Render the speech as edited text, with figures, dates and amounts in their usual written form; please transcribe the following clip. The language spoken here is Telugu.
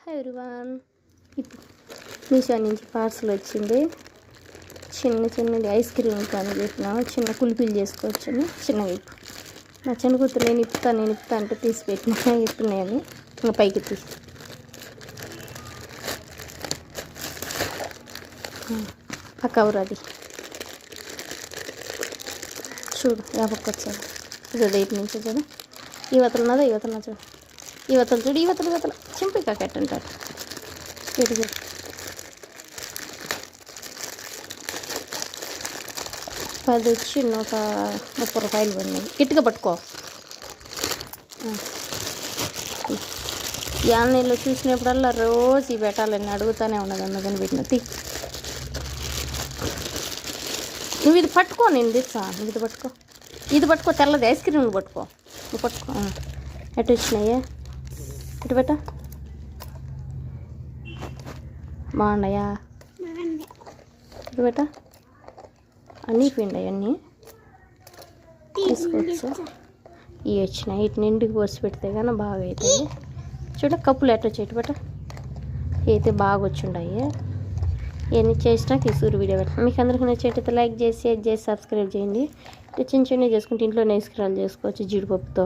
హాయ్ ఎవ్రీవన్, ఇప్పుడు మీషో నుంచి పార్సల్ వచ్చింది. చిన్నది ఐస్ క్రీమ్ కానీ పెట్టినాము. చిన్న కుల్ఫీలు చేసుకోవచ్చని చిన్నగా ఇప్పుడు నా చిన్న కూతురు నేను ఇప్పుతా అంటే తీసి పెట్టినా ఇప్పుడున్నాయని ఇంకా పైకి తీసి ఆ కవర్ అది చూడు యాపక్క వచ్చాడు. ఇది ఇటు నుంచి చూడు, యువతలు ఉన్నదా యువతలు చూడు, యువతలు చూడు, యువతలు చింపికా కట్టుంటారు. ఇటు చూడు, అది వచ్చి 130 రూపాయలు పడినాయి. గిట్టుగా పట్టుకో. ఈ ఆన్లైన్లో చూసినప్పుడల్లా రోజు ఇవి పెట్టాలని అడుగుతూనే ఉన్నది. అందుకని పెట్టిన నువ్వు ఇది పట్టుకో, నేను తెచ్చా. నువ్వు ఇది పట్టుకో తెల్లది ఐస్ క్రీమ్ పట్టుకో. నువ్వు పట్టుకో. ఎటు వచ్చినాయే, ఇటు పెట్ట బాగున్నాయా, ఇటు పెట్ట అన్నీ పిండాయి, అన్నీ తీసుకోవచ్చు. ఇవి వచ్చినాయి, వీటిని ఇంటికి పోసి పెడితే కానీ బాగా అవుతాయి. చూడ కప్పులు ఎట్లా చెట్టు పెట్ట అయితే బాగా వచ్చిండాయి. ఇవన్నీ చేసినాక ఈ సూర్య వీడియో పెట్టాను. మీకు అందరికీ నచ్చేటైతే లైక్ చేసి షేర్ చేసి సబ్స్క్రైబ్ చేయండి. చిన్న చేసుకుంటే ఇంట్లో నేస్కిరాలు చేసుకోవచ్చు జీడిపప్పుతో.